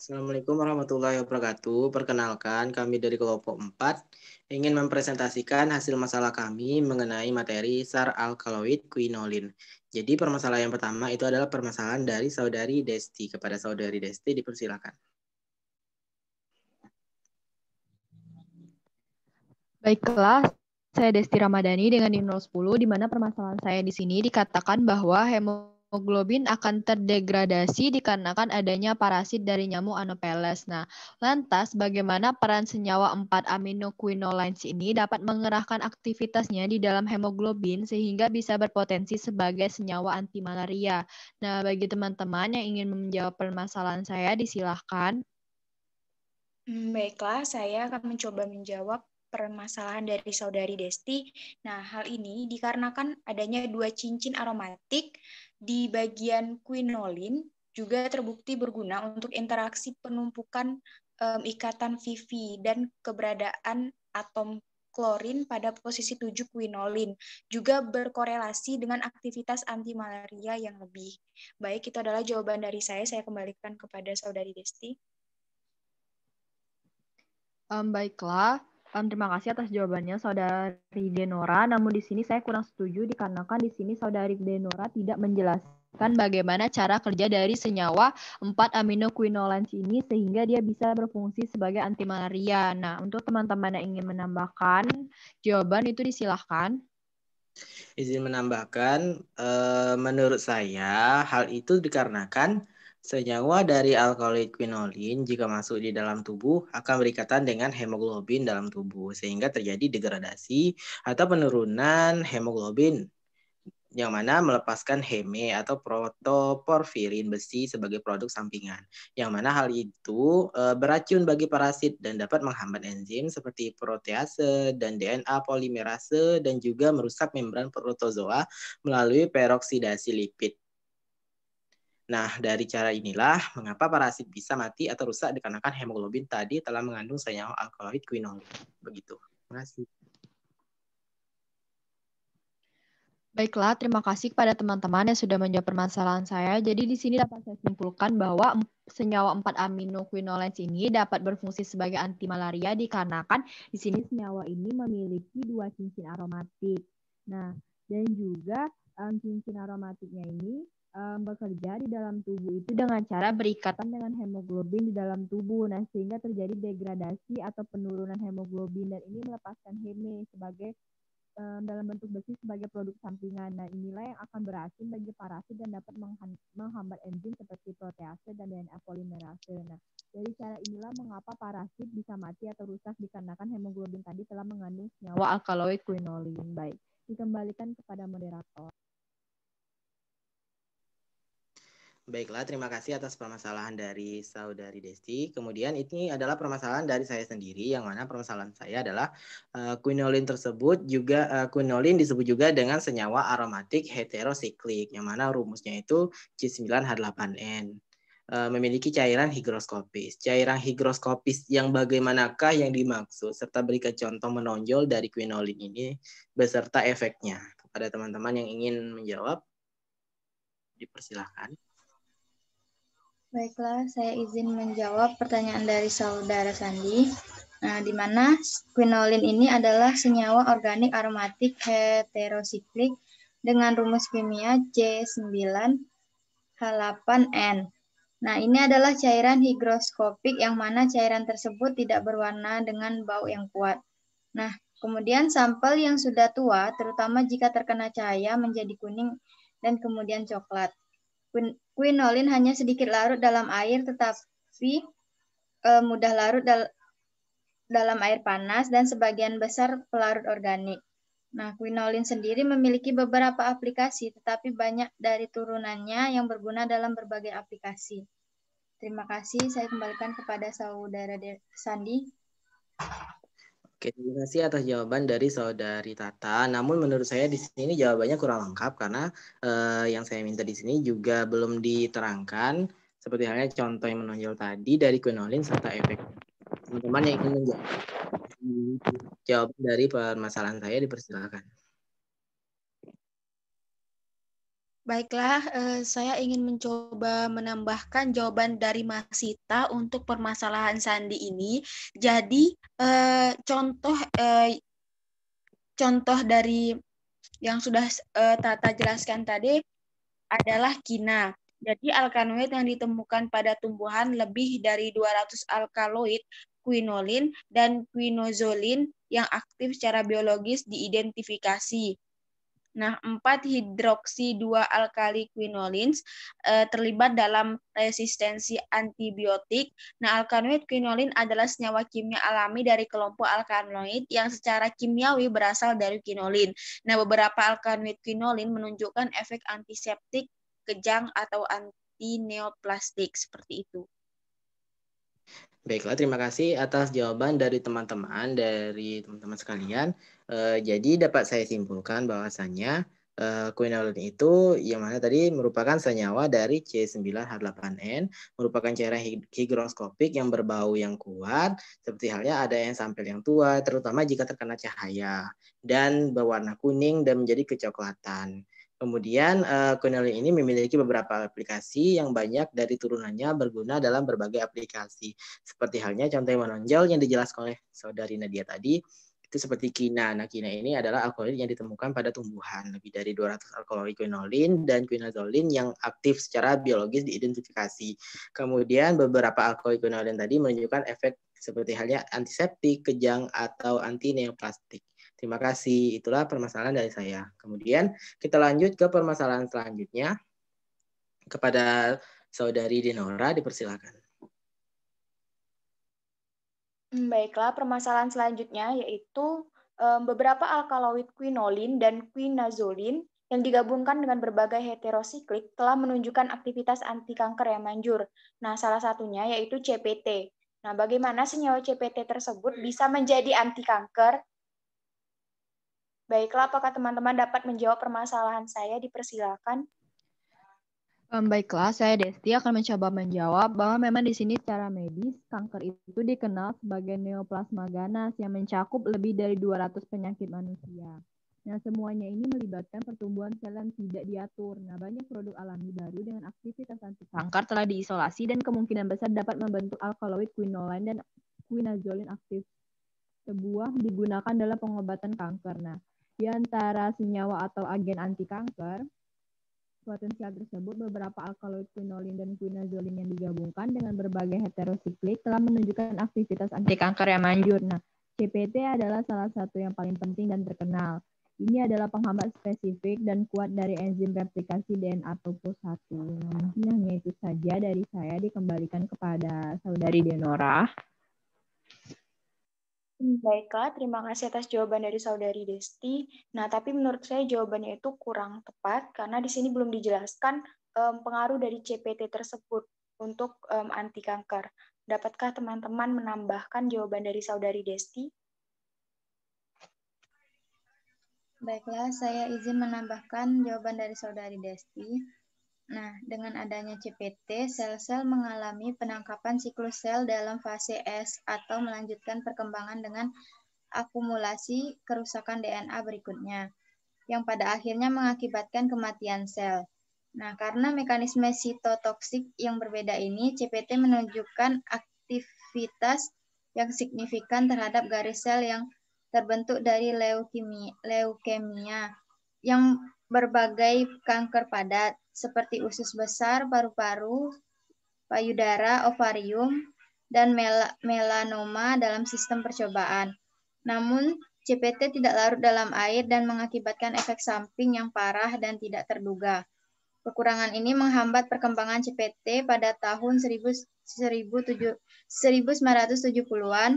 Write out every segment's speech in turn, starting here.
Assalamualaikum warahmatullahi wabarakatuh. Perkenalkan, kami dari kelompok 4 ingin mempresentasikan hasil masalah kami mengenai materi SAR alkaloid quinolin. Jadi permasalahan yang pertama itu adalah permasalahan dari saudari Desti. Kepada saudari Desti dipersilakan. Baiklah, saya Desti Ramadhani dengan NIM 010, di mana permasalahan saya di sini dikatakan bahwa hemoglobin akan terdegradasi dikarenakan adanya parasit dari nyamuk Anopheles. Nah, lantas bagaimana peran senyawa 4-aminoquinolines ini dapat mengerahkan aktivitasnya di dalam hemoglobin sehingga bisa berpotensi sebagai senyawa anti malaria? Nah, bagi teman-teman yang ingin menjawab permasalahan saya, disilahkan. Baiklah, saya akan mencoba menjawab permasalahan dari saudari Desti. Nah, hal ini dikarenakan adanya dua cincin aromatik di bagian quinolin juga terbukti berguna untuk interaksi penumpukan ikatan VV dan keberadaan atom klorin pada posisi 7 quinolin juga berkorelasi dengan aktivitas anti malaria yang lebih. Baik, itu adalah jawaban dari saya kembalikan kepada saudari Desti. Baiklah, terima kasih atas jawabannya Saudari Denora. Namun di sini saya kurang setuju dikarenakan di sini Saudari Denora tidak menjelaskan bagaimana cara kerja dari senyawa 4-aminoquinolines ini sehingga dia bisa berfungsi sebagai anti malaria. Nah, untuk teman-teman yang ingin menambahkan jawaban itu disilahkan. Izin menambahkan, menurut saya hal itu dikarenakan senyawa dari alkaloid quinolin jika masuk di dalam tubuh akan berikatan dengan hemoglobin dalam tubuh sehingga terjadi degradasi atau penurunan hemoglobin yang mana melepaskan heme atau protoporfirin besi sebagai produk sampingan. Yang mana hal itu beracun bagi parasit dan dapat menghambat enzim seperti protease dan DNA polimerase dan juga merusak membran protozoa melalui peroksidasi lipid. Nah, dari cara inilah mengapa parasit bisa mati atau rusak dikarenakan hemoglobin tadi telah mengandung senyawa alkaloid quinolin. Begitu. Terima kasih. Baiklah, terima kasih kepada teman-teman yang sudah menjawab permasalahan saya. Jadi di sini dapat saya simpulkan bahwa senyawa 4-aminoquinolines ini dapat berfungsi sebagai anti malaria dikarenakan di sini senyawa ini memiliki dua cincin aromatik. Nah, dan juga cincin aromatiknya ini bekerja di dalam tubuh itu dengan cara berikatan dengan hemoglobin di dalam tubuh. Nah, sehingga terjadi degradasi atau penurunan hemoglobin dan ini melepaskan heme sebagai dalam bentuk besi sebagai produk sampingan. Nah, inilah yang akan beracun bagi parasit dan dapat menghambat enzim seperti protease dan DNA polimerase. Nah, dari cara inilah mengapa parasit bisa mati atau rusak dikarenakan hemoglobin tadi telah mengandung senyawa alkaloid quinolin. Baik, dikembalikan kepada moderator. Baiklah, terima kasih atas permasalahan dari saudari Desti. Kemudian ini adalah permasalahan dari saya sendiri, yang mana permasalahan saya adalah quinolin tersebut juga quinolin disebut juga dengan senyawa aromatik heterosiklik, yang mana rumusnya itu C9H8N. Memiliki cairan higroskopis. Cairan higroskopis yang bagaimanakah yang dimaksud, serta berikan contoh menonjol dari quinolin ini beserta efeknya. Kepada teman-teman yang ingin menjawab, dipersilahkan. Baiklah, saya izin menjawab pertanyaan dari saudara Sandi. Nah, di mana quinolin ini adalah senyawa organik aromatik heterosiklik dengan rumus kimia C9H8N. Nah, ini adalah cairan higroskopik yang mana cairan tersebut tidak berwarna dengan bau yang kuat. Nah, kemudian sampel yang sudah tua, terutama jika terkena cahaya, menjadi kuning dan kemudian coklat. Quinolin hanya sedikit larut dalam air, tetapi mudah larut dalam air panas dan sebagian besar pelarut organik. Nah, quinolin sendiri memiliki beberapa aplikasi, tetapi banyak dari turunannya yang berguna dalam berbagai aplikasi. Terima kasih, saya kembalikan kepada saudara Sandi. Oke, terima kasih atas jawaban dari saudari Tata. Namun menurut saya di sini jawabannya kurang lengkap karena yang saya minta di sini juga belum diterangkan seperti halnya contoh yang menonjol tadi dari quinolin serta efek. Teman-teman yang ingin menjawab jawaban dari permasalahan saya dipersilakan. Baiklah, saya ingin mencoba menambahkan jawaban dari Mas Sita untuk permasalahan sandi ini. Jadi, contoh dari yang sudah Tata jelaskan tadi adalah kina. Jadi, alkaloid yang ditemukan pada tumbuhan lebih dari 200 alkaloid quinolin dan quinozolin yang aktif secara biologis diidentifikasi. Nah, 4 hidroksi 2 alkali quinolins terlibat dalam resistensi antibiotik. Nah, alkaloid quinolin adalah senyawa kimia alami dari kelompok alkaloid yang secara kimiawi berasal dari quinolin. Nah, beberapa alkaloid quinolin menunjukkan efek antiseptik, kejang, atau antineoplastik seperti itu. Baiklah, terima kasih atas jawaban dari teman-teman sekalian. Jadi dapat saya simpulkan bahwasannya quinolin itu yang mana tadi merupakan senyawa dari C9H8N, merupakan cairan higroskopik yang berbau yang kuat, seperti halnya ada yang sampel yang tua, terutama jika terkena cahaya, dan berwarna kuning dan menjadi kecoklatan. Kemudian quinolin ini memiliki beberapa aplikasi yang banyak dari turunannya berguna dalam berbagai aplikasi. Seperti halnya contoh yang menonjol yang dijelaskan oleh saudari Nadia tadi, itu seperti kina. Nah, kina ini adalah alkaloid yang ditemukan pada tumbuhan. Lebih dari 200 alkaloid quinolin dan quinazolin yang aktif secara biologis diidentifikasi. Kemudian beberapa alkaloid quinolin tadi menunjukkan efek seperti halnya antiseptik, kejang, atau antineoplastik. Terima kasih. Itulah permasalahan dari saya. Kemudian kita lanjut ke permasalahan selanjutnya. Kepada saudari Denora, dipersilakan. Baiklah, permasalahan selanjutnya yaitu beberapa alkaloid quinolin dan quinazolin yang digabungkan dengan berbagai heterosiklik telah menunjukkan aktivitas anti kanker yang manjur. Nah, salah satunya yaitu CPT. Nah, bagaimana senyawa CPT tersebut bisa menjadi anti kanker? Baiklah, apakah teman-teman dapat menjawab permasalahan saya? Dipersilakan. Baiklah, saya Desti akan mencoba menjawab bahwa memang di sini secara medis kanker itu dikenal sebagai neoplasma ganas yang mencakup lebih dari 200 penyakit manusia. Nah, semuanya ini melibatkan pertumbuhan sel yang tidak diatur. Nah, banyak produk alami baru dengan aktivitas anti kanker telah diisolasi dan kemungkinan besar dapat membentuk alkaloid quinolin dan quinazolin aktif. Sebuah digunakan dalam pengobatan kanker. Nah, di antara senyawa atau agen anti kanker, potensial tersebut, beberapa alkaloid quinolin dan quinazolin yang digabungkan dengan berbagai heterosiklik telah menunjukkan aktivitas anti kanker yang manjur. Nah, CPT adalah salah satu yang paling penting dan terkenal. Ini adalah penghambat spesifik dan kuat dari enzim replikasi DNA topo 1. Nah, mungkin hanya itu saja dari saya, dikembalikan kepada saudari Denora. Baiklah, terima kasih atas jawaban dari saudari Desti. Nah, tapi menurut saya jawabannya itu kurang tepat karena di sini belum dijelaskan pengaruh dari CPT tersebut untuk anti kanker. Dapatkah teman-teman menambahkan jawaban dari saudari Desti? Baiklah, saya izin menambahkan jawaban dari saudari Desti. Nah, dengan adanya CPT, sel-sel mengalami penangkapan siklus sel dalam fase S atau melanjutkan perkembangan dengan akumulasi kerusakan DNA berikutnya, yang pada akhirnya mengakibatkan kematian sel. Nah, karena mekanisme sitotoksik yang berbeda ini, CPT menunjukkan aktivitas yang signifikan terhadap garis sel yang terbentuk dari leukemia yang berbagai kanker padat, seperti usus besar, paru-paru, payudara, ovarium, dan melanoma dalam sistem percobaan. Namun, CPT tidak larut dalam air dan mengakibatkan efek samping yang parah dan tidak terduga. Kekurangan ini menghambat perkembangan CPT pada tahun 1970-an.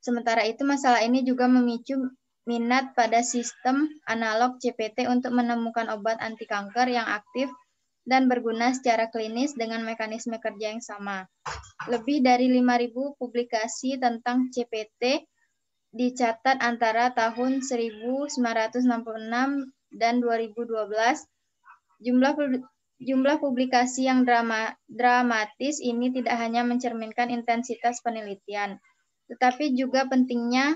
Sementara itu, masalah ini juga memicu minat pada sistem analog CPT untuk menemukan obat anti kanker yang aktif dan berguna secara klinis dengan mekanisme kerja yang sama. Lebih dari 5.000 publikasi tentang CPT dicatat antara tahun 1966 dan 2012. Jumlah publikasi yang dramatis ini tidak hanya mencerminkan intensitas penelitian, tetapi juga pentingnya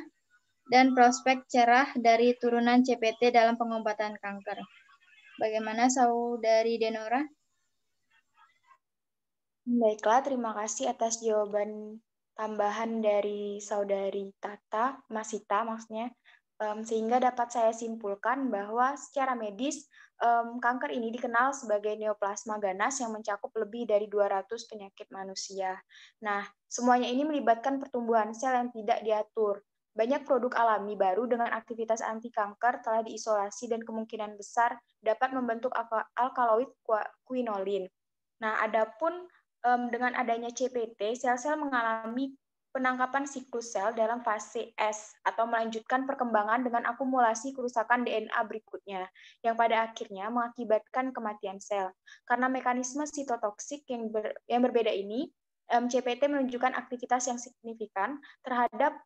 dan prospek cerah dari turunan CPT dalam pengobatan kanker. Bagaimana Saudari Denora? Baiklah, terima kasih atas jawaban tambahan dari Saudari Tata, Mas Sita maksudnya, sehingga dapat saya simpulkan bahwa secara medis kanker ini dikenal sebagai neoplasma ganas yang mencakup lebih dari 200 penyakit manusia. Nah, semuanya ini melibatkan pertumbuhan sel yang tidak diatur. Banyak produk alami baru dengan aktivitas anti kanker telah diisolasi dan kemungkinan besar dapat membentuk alkaloid quinolin. Nah, adapun dengan adanya CPT, sel-sel mengalami penangkapan siklus sel dalam fase S atau melanjutkan perkembangan dengan akumulasi kerusakan DNA berikutnya, yang pada akhirnya mengakibatkan kematian sel. Karena mekanisme sitotoksik yang berbeda ini, CPT menunjukkan aktivitas yang signifikan terhadap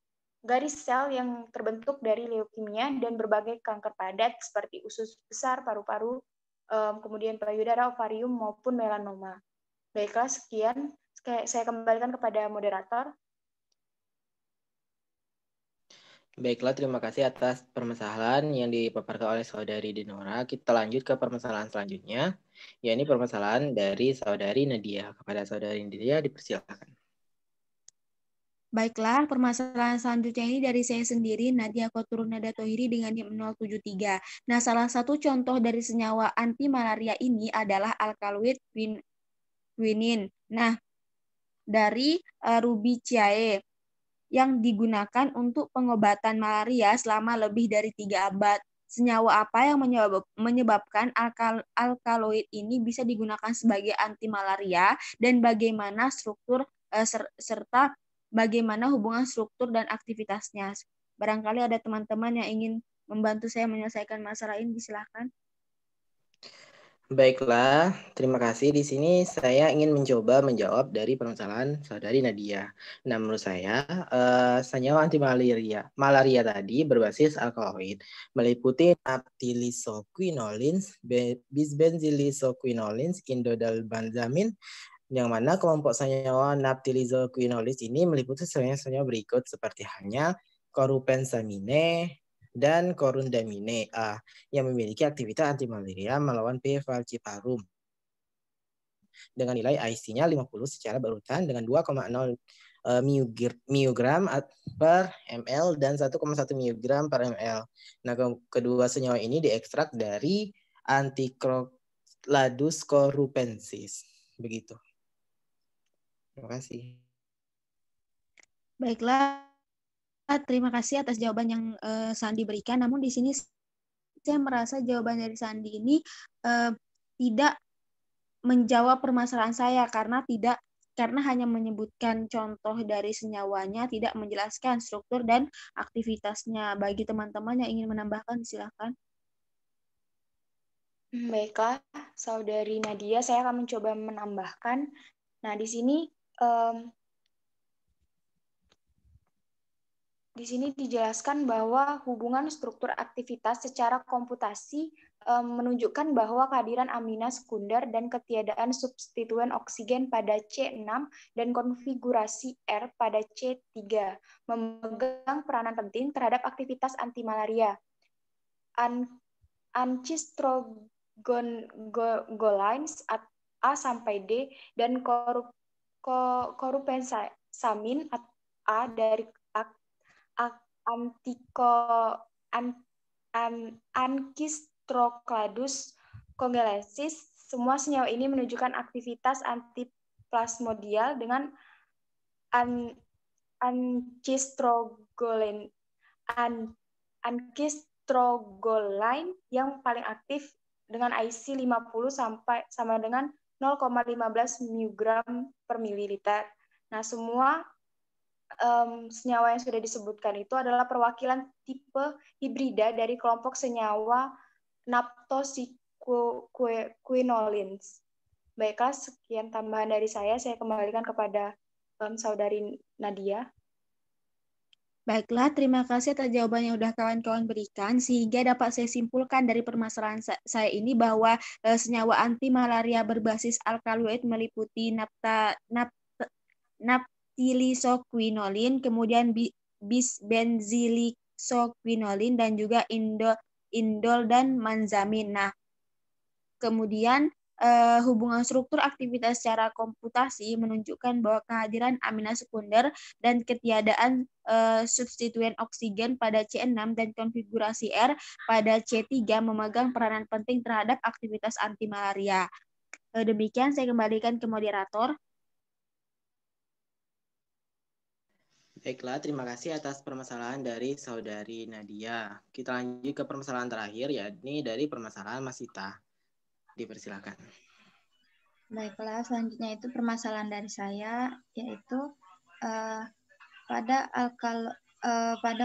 garis sel yang terbentuk dari leukemia dan berbagai kanker padat seperti usus besar, paru-paru, kemudian payudara, ovarium, maupun melanoma. Baiklah, sekian. Saya kembalikan kepada moderator. Baiklah, terima kasih atas permasalahan yang dipaparkan oleh Saudari Denora. Kita lanjut ke permasalahan selanjutnya, yakni permasalahan dari Saudari Nadia. Kepada Saudari Nadia, dipersilakan. Baiklah, permasalahan selanjutnya ini dari saya sendiri, Nadia Koturunada Tohiri dengan NIM 073. Nah, salah satu contoh dari senyawa anti malaria ini adalah alkaloid quinin. Nah, dari Rubiciae yang digunakan untuk pengobatan malaria selama lebih dari 3 abad. Senyawa apa yang menyebabkan alkaloid ini bisa digunakan sebagai anti malaria dan bagaimana struktur serta bagaimana hubungan struktur dan aktivitasnya. Barangkali ada teman-teman yang ingin membantu saya menyelesaikan masalah ini, silakan. Baiklah, terima kasih. Di sini saya ingin mencoba menjawab dari permasalahan Saudari Nadia. Nah, menurut saya, senyawa anti malaria tadi berbasis alkaloid, meliputi naphthylisoquinolins, bisbenzilisoquinolins, indodalbanzamin, yang mana kelompok senyawa naphthylisoquinolins ini meliputi senyawa berikut seperti halnya corupensamine dan corundamine A yang memiliki aktivitas antimalaria melawan P. falciparum dengan nilai IC-nya 50 secara berurutan dengan 2,0 mg per ml dan 1,1 mg per ml. Nah, kedua senyawa ini diekstrak dari Anticrocladus corupensis. Begitu. Terima kasih. Baiklah, terima kasih atas jawaban yang Sandi berikan. Namun di sini saya merasa jawaban dari Sandi ini tidak menjawab permasalahan saya karena hanya menyebutkan contoh dari senyawanya, tidak menjelaskan struktur dan aktivitasnya. Bagi teman-teman yang ingin menambahkan, silakan. Baiklah, Saudari Nadia, saya akan mencoba menambahkan. Nah, di sini dijelaskan bahwa hubungan struktur aktivitas secara komputasi menunjukkan bahwa kehadiran amina sekunder dan ketiadaan substituen oksigen pada C6 dan konfigurasi R pada C3 memegang peranan penting terhadap aktivitas antimalaria. Ancistogolines A sampai D dan corupensamin A dari Ankistrocladus congelensis. Semua senyawa ini menunjukkan aktivitas antiplasmodial dengan ankistrogolin yang paling aktif dengan IC 50 sampai sama dengan 0,15 mg per mililiter. Nah, semua senyawa yang sudah disebutkan itu adalah perwakilan tipe hibrida dari kelompok senyawa naphthoquinolins. Baiklah, sekian tambahan dari saya kembalikan kepada Saudari Nadia. Baiklah, terima kasih atas jawaban yang sudah kawan-kawan berikan, sehingga dapat saya simpulkan dari permasalahan saya ini bahwa senyawa anti malaria berbasis alkaloid meliputi naphthylisoquinolin, kemudian bisbenzilisoquinolin, dan juga indol dan manzamin. Nah, Kemudian hubungan struktur aktivitas secara komputasi menunjukkan bahwa kehadiran amina sekunder dan ketiadaan substituen oksigen pada C6 dan konfigurasi R pada C3 memegang peranan penting terhadap aktivitas antimalaria. Demikian saya kembalikan ke moderator. Baiklah, terima kasih atas permasalahan dari Saudari Nadia. Kita lanjut ke permasalahan terakhir, yakni dari permasalahan Masita. Dipersilakan. Baiklah, selanjutnya itu permasalahan dari saya, yaitu pada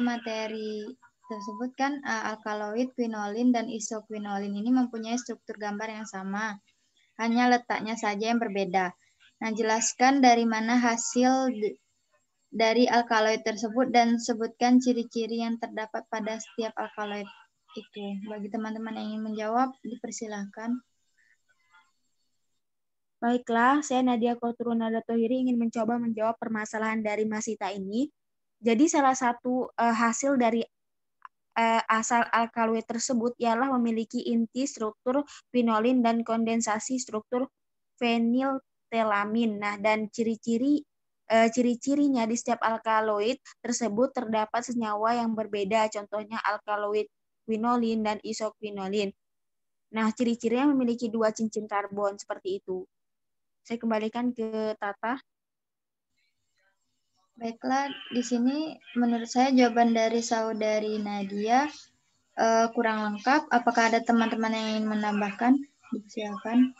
materi tersebut kan alkaloid, quinolin, dan isoquinolin ini mempunyai struktur gambar yang sama, hanya letaknya saja yang berbeda. Nah, jelaskan dari mana hasil dari alkaloid tersebut dan sebutkan ciri-ciri yang terdapat pada setiap alkaloid itu. Bagi teman-teman yang ingin menjawab, dipersilahkan. Baiklah, saya Nadia Koturunada Tohiri ingin mencoba menjawab permasalahan dari Masita ini. Jadi salah satu hasil dari asal alkaloid tersebut ialah memiliki inti struktur quinolin dan kondensasi struktur feniltelamin. Nah, dan ciri-cirinya di setiap alkaloid tersebut terdapat senyawa yang berbeda, contohnya alkaloid quinolin dan isoquinolin. Nah, ciri-cirinya memiliki 2 cincin karbon seperti itu. Saya kembalikan ke Tata. Baiklah, di sini menurut saya jawaban dari Saudari Nadia kurang lengkap. Apakah ada teman-teman yang ingin menambahkan? Silakan.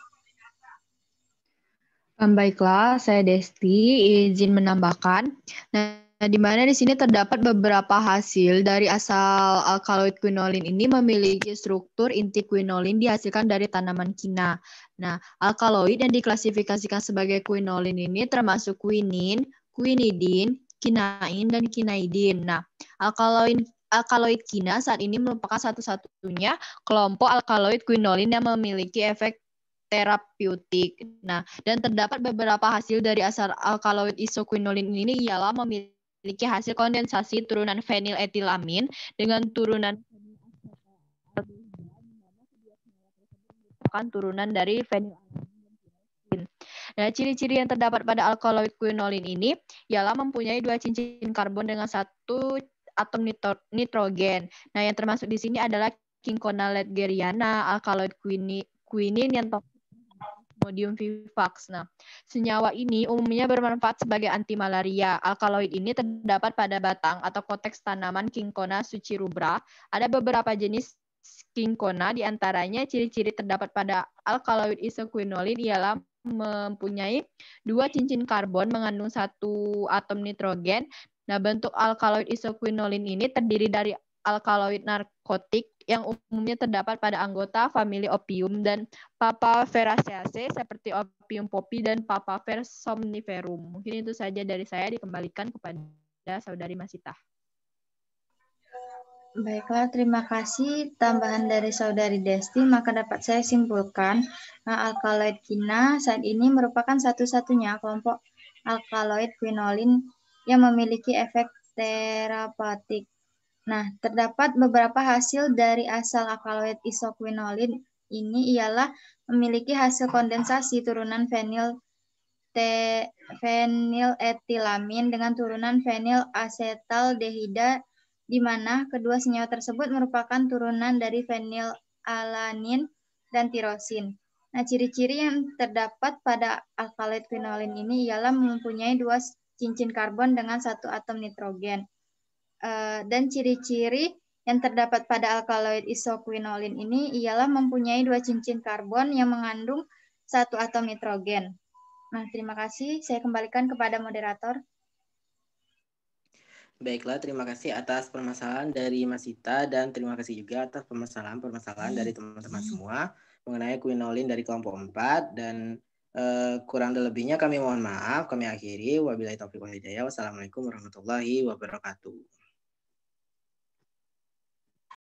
Baiklah, saya Desti izin menambahkan. Nah, di mana di sini terdapat beberapa hasil dari asal alkaloid quinolin ini memiliki struktur inti quinolin dihasilkan dari tanaman kina. Nah, alkaloid yang diklasifikasikan sebagai quinolin ini termasuk quinin, quinidin, kinain, dan kinaidin. Nah, alkaloid kina saat ini merupakan satu-satunya kelompok alkaloid quinolin yang memiliki efek terapeutik. Nah, dan terdapat beberapa hasil dari asal alkaloid isoquinolin ini ialah memiliki hasil kondensasi turunan feniletilamin dengan turunan turunan dari fenilalamin. Nah, ciri-ciri yang terdapat pada alkaloid quinolin ini ialah mempunyai 2 cincin karbon dengan 1 atom nitrogen. Nah, yang termasuk di sini adalah Cinchona ledgeriana, alkaloid quinin yang Plasmodium vivax. Nah, senyawa ini umumnya bermanfaat sebagai anti malaria. Alkaloid ini terdapat pada batang atau konteks tanaman Cinchona succirubra. Ada beberapa jenis Cinchona, diantaranya ciri-ciri terdapat pada alkaloid isoquinolin ialah mempunyai 2 cincin karbon mengandung 1 atom nitrogen. Nah, bentuk alkaloid isoquinolin ini terdiri dari alkaloid narkotik yang umumnya terdapat pada anggota famili opium dan Papaveraceae seperti opium poppy dan Papaver somniferum. Mungkin itu saja dari saya, dikembalikan kepada Saudari Masita. Baiklah, terima kasih tambahan dari Saudari Desti. Maka dapat saya simpulkan, alkaloid kina saat ini merupakan satu-satunya kelompok alkaloid quinolin yang memiliki efek terapeutik. Nah, terdapat beberapa hasil dari asal alkaloid isoquinolin ini ialah memiliki hasil kondensasi turunan feniletilamin dengan turunan fenilasetaldehida, di mana kedua senyawa tersebut merupakan turunan dari fenilalanin dan tirosin. Nah, ciri-ciri yang terdapat pada alkaloid quinolin ini ialah mempunyai 2 cincin karbon dengan 1 atom nitrogen. Dan ciri-ciri yang terdapat pada alkaloid isoquinolin ini ialah mempunyai 2 cincin karbon yang mengandung 1 atom nitrogen. Nah, terima kasih. Saya kembalikan kepada moderator. Baiklah, terima kasih atas permasalahan dari Masita dan terima kasih juga atas permasalahan dari teman-teman semua mengenai quinolin dari kelompok 4 dan kurang lebihnya kami mohon maaf. Kami akhiri. Wabillahi taufiq wal hidayah. Wassalamualaikum warahmatullahi wabarakatuh.